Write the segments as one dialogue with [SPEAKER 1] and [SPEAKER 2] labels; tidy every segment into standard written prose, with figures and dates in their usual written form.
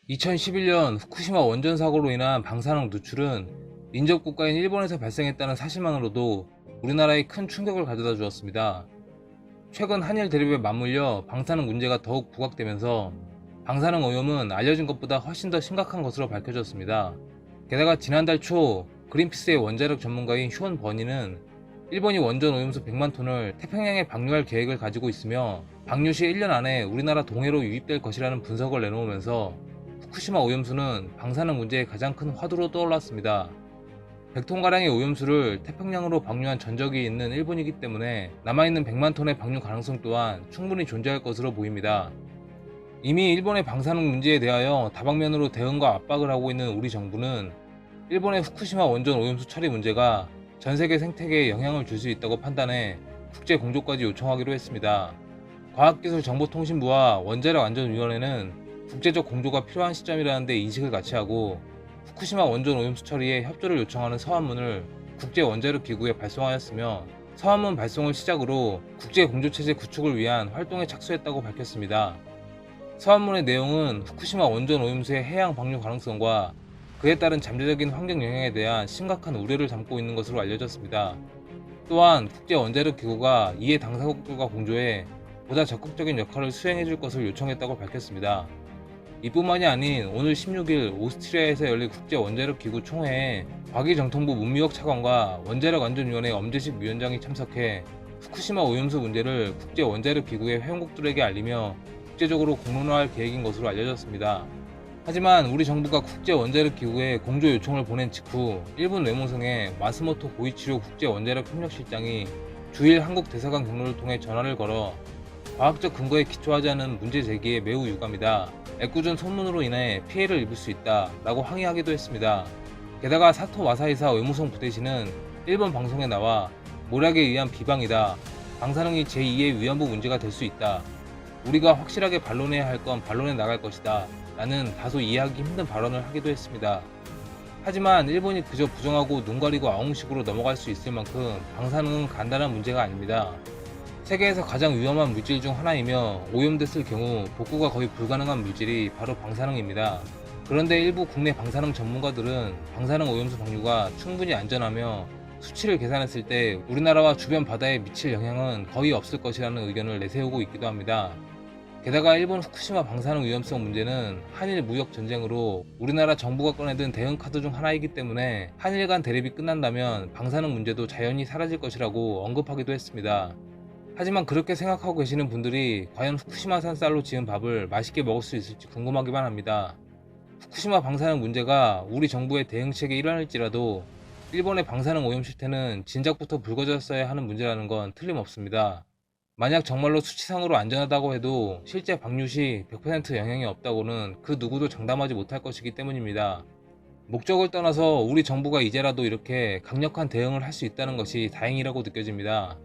[SPEAKER 1] 2011년 후쿠시마 원전 사고로 인한 방사능 누출은 인접 국가인 일본에서 발생했다는 사실만으로도 우리나라에 큰 충격을 가져다 주었습니다. 최근 한일 대립에 맞물려 방사능 문제가 더욱 부각되면서 방사능 오염은 알려진 것보다 훨씬 더 심각한 것으로 밝혀졌습니다. 게다가 지난달 초 그린피스의 원자력 전문가인 휴원 버니는 일본이 원전 오염수 100만 톤을 태평양에 방류할 계획을 가지고 있으며 방류 시 1년 안에 우리나라 동해로 유입될 것이라는 분석을 내놓으면서 후쿠시마 오염수는 방사능 문제의 가장 큰 화두로 떠올랐습니다. 100톤가량의 오염수를 태평양으로 방류한 전적이 있는 일본이기 때문에 남아있는 100만 톤의 방류 가능성 또한 충분히 존재할 것으로 보입니다. 이미 일본의 방사능 문제에 대하여 다방면으로 대응과 압박을 하고 있는 우리 정부는 일본의 후쿠시마 원전 오염수 처리 문제가 전 세계 생태계에 영향을 줄 수 있다고 판단해 국제 공조까지 요청하기로 했습니다. 과학기술정보통신부와 원자력안전위원회는 국제적 공조가 필요한 시점이라는 데 인식을 같이 하고 후쿠시마 원전 오염수 처리에 협조를 요청하는 서한문을 국제원자력기구에 발송하였으며 서한문 발송을 시작으로 국제공조체제 구축을 위한 활동에 착수했다고 밝혔습니다. 서한문의 내용은 후쿠시마 원전 오염수의 해양 방류 가능성과 그에 따른 잠재적인 환경 영향에 대한 심각한 우려를 담고 있는 것으로 알려졌습니다. 또한 국제원자력기구가 이에 당사국들과 공조해 보다 적극적인 역할을 수행해 줄 것을 요청했다고 밝혔습니다. 이뿐만이 아닌 오늘 16일 오스트리아에서 열릴 국제원자력기구 총회에 과기정통부 문미옥 차관과 원자력안전위원회 엄재식 위원장이 참석해 후쿠시마 오염수 문제를 국제원자력기구의 회원국들에게 알리며 국제적으로 공론화할 계획인 것으로 알려졌습니다. 하지만 우리 정부가 국제원자력기구에 공조 요청을 보낸 직후 일본 외무성의 마스모토 고이치로 국제원자력협력실장이 주일 한국 대사관 경로를 통해 전화를 걸어 과학적 근거에 기초하지 않은 문제 제기에 매우 유감이다. 애꿎은 소문으로 인해 피해를 입을 수 있다 라고 항의하기도 했습니다. 게다가 사토 마사이사 외무성 부대신은 일본 방송에 나와 모략에 의한 비방이다. 방사능이 제2의 위안부 문제가 될 수 있다. 우리가 확실하게 반론해야 할 건 반론해 나갈 것이다. 라는 다소 이해하기 힘든 발언을 하기도 했습니다. 하지만 일본이 그저 부정하고 눈 가리고 아웅식으로 넘어갈 수 있을 만큼 방사능은 간단한 문제가 아닙니다. 세계에서 가장 위험한 물질 중 하나이며 오염됐을 경우 복구가 거의 불가능한 물질이 바로 방사능입니다. 그런데 일부 국내 방사능 전문가들은 방사능 오염수 방류가 충분히 안전하며 수치를 계산했을 때 우리나라와 주변 바다에 미칠 영향은 거의 없을 것이라는 의견을 내세우고 있기도 합니다. 게다가 일본 후쿠시마 방사능 위험성 문제는 한일 무역 전쟁으로 우리나라 정부가 꺼내든 대응 카드 중 하나이기 때문에 한일 간 대립이 끝난다면 방사능 문제도 자연히 사라질 것이라고 언급하기도 했습니다. 하지만 그렇게 생각하고 계시는 분들이 과연 후쿠시마산 쌀로 지은 밥을 맛있게 먹을 수 있을지 궁금하기만 합니다. 후쿠시마 방사능 문제가 우리 정부의 대응책의 일환일지라도 일본의 방사능 오염 실태는 진작부터 불거졌어야 하는 문제라는 건 틀림없습니다. 만약 정말로 수치상으로 안전하다고 해도 실제 방류 시 100% 영향이 없다고는 그 누구도 장담하지 못할 것이기 때문입니다. 목적을 떠나서 우리 정부가 이제라도 이렇게 강력한 대응을 할 수 있다는 것이 다행이라고 느껴집니다.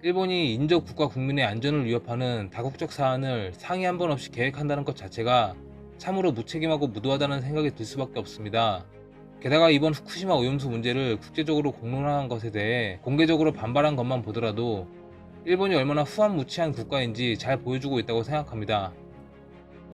[SPEAKER 1] 일본이 인접 국가 국민의 안전을 위협하는 다국적 사안을 상의 한 번 없이 계획한다는 것 자체가 참으로 무책임하고 무도하다는 생각이 들 수밖에 없습니다. 게다가 이번 후쿠시마 오염수 문제를 국제적으로 공론화한 것에 대해 공개적으로 반발한 것만 보더라도 일본이 얼마나 후한무치한 국가인지 잘 보여주고 있다고 생각합니다.